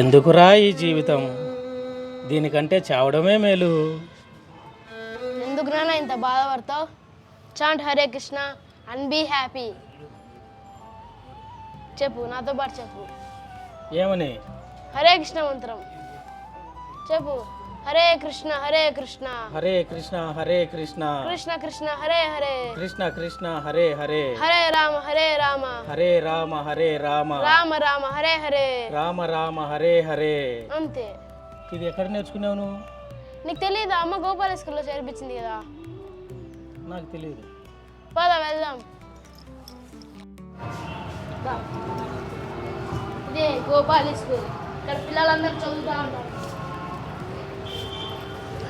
ఎందుకురా ఈ జీవితం, దీనికంటే చావడమే మేలు. ఎందుకు నాన్న ఇంత బాధపడతావు? Chant Hare Krishna and be happy. చెప్పు, నాతో పాటు చెప్పు. ఏమని? హరే కృష్ణ మంత్రం చెప్పు. హరే కృష్ణ హరే కృష్ణ హరే కృష్ణ హరే కృష్ణ కృష్ణ కృష్ణ హరే హరే కృష్ణ కృష్ణ హరే హరే హరే రామ హరే రామ హరే రామ హరే రామ రామ రామ హరే హరే రామ రామ హరే హరే. అంతే. ఇది ఎక్కడ నేర్చుకున్నావు నువ్వు? నీకు తెలియదా? అమ్మ గోపాల స్కూల్లో చేర్పించింది కదా. నాకు తెలియదు. పద వెళ్దాం. ఇదే గోపాల స్కూల్. ఇక్కడ పిల్లలందరూ చదువుతా ఉంటారు.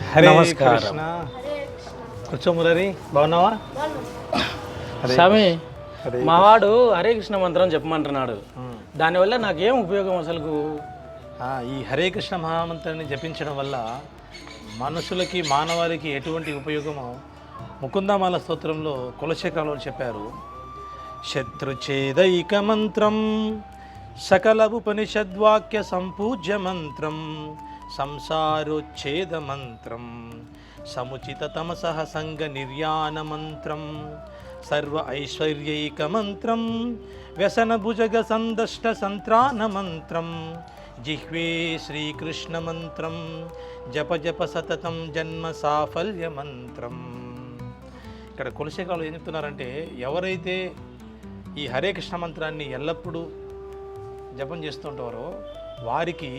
హరే నమస్కారం. కృష్ణ. హరే కృష్ణ. కూర్చో మురళి, బాగున్నావా? హరే స్వామి, హరే మావాడు హరే కృష్ణ మంత్రం చెప్పమంటున్నాడు. దానివల్ల నాకేం ఉపయోగం అసలు? ఈ హరే కృష్ణ మహామంత్రాన్ని జపించడం వల్ల మనుషులకి మానవాళికి ఎటువంటి ఉపయోగమో ముకుందమాల స్తోత్రంలో కులశేఖరంలో చెప్పారు. శత్రుఛేదైక మంత్రం సకల ఉపనిషద్వాక్య సంపూజ్య మంత్రం సంసారోచ్ఛేద మంత్రం సముచిత తమసః సంగ నిర్యాణ మంత్రం సర్వ ఐశ్వర్యైక మంత్రం వ్యసన భుజగ సందష్ట సంత్రాణ మంత్రం జిహ్వే శ్రీకృష్ణ మంత్రం జప జప సతతం జన్మ సాఫల్య మంత్రం. ఇక్కడ కులశేఖరాలు ఏం చెప్తున్నారంటే, ఎవరైతే ఈ హరే కృష్ణ మంత్రాన్ని ఎల్లప్పుడూ జపం చేస్తుంటారో వారికి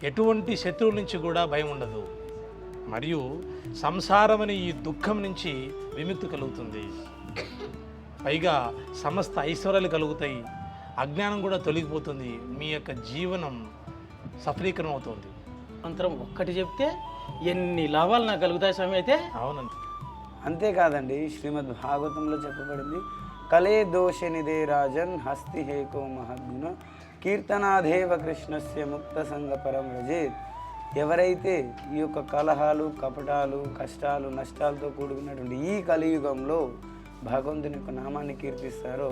ఎటువంటి శత్రువుల నుంచి కూడా భయం ఉండదు, మరియు సంసారం అనే ఈ దుఃఖం నుంచి విముక్తి కలుగుతుంది. పైగా సమస్త ఐశ్వర్యాలు కలుగుతాయి, అజ్ఞానం కూడా తొలగిపోతుంది, మీ యొక్క జీవనం సఫలీకరం అవుతుంది. మంత్రం ఒక్కటి చెప్తే ఎన్ని లాభాలు నాకు కలుగుతాయి స్వామి. అయితే అవునండి. అంతేకాదండి, శ్రీమద్ భాగవతంలో చెప్పబడింది, కలే దోష నిదే రాజన్ హస్తి హేకో మహద్గుణ కీర్తనాదేవ కృష్ణస్య ముక్త సంగ పరం రజేత్. ఎవరైతే ఈ యొక్క కలహాలు, కపటాలు, కష్టాలు, నష్టాలతో కూడుకున్నటువంటి ఈ కలియుగంలో భగవంతుని యొక్క నామాన్ని కీర్తిస్తారో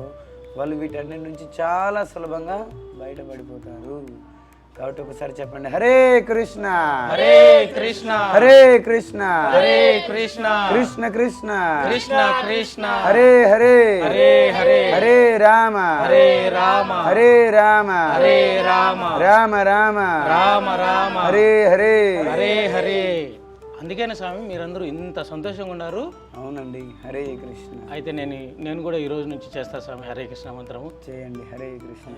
వాళ్ళు వీటన్నిటి నుంచి చాలా సులభంగా బయటపడిపోతారు. కాబట్టి ఒకసారి చెప్పండి, హరే కృష్ణ హరే కృష్ణ హరే కృష్ణ హరే కృష్ణ కృష్ణ కృష్ణ కృష్ణ కృష్ణ హరే హరే హరే హరే హరే రామ హరే రామ హరే రామ హరే రామ రామ రామ రామ రామ హరే హరే హరే హరే. అందుకనే స్వామి మీరందరూ ఇంత సంతోషంగా ఉన్నారు. అవునండి, హరే కృష్ణ. అయితే నేను కూడా ఈ రోజు నుంచి చేస్తా స్వామి హరే కృష్ణ మంత్రము. చేయండి, హరే కృష్ణ.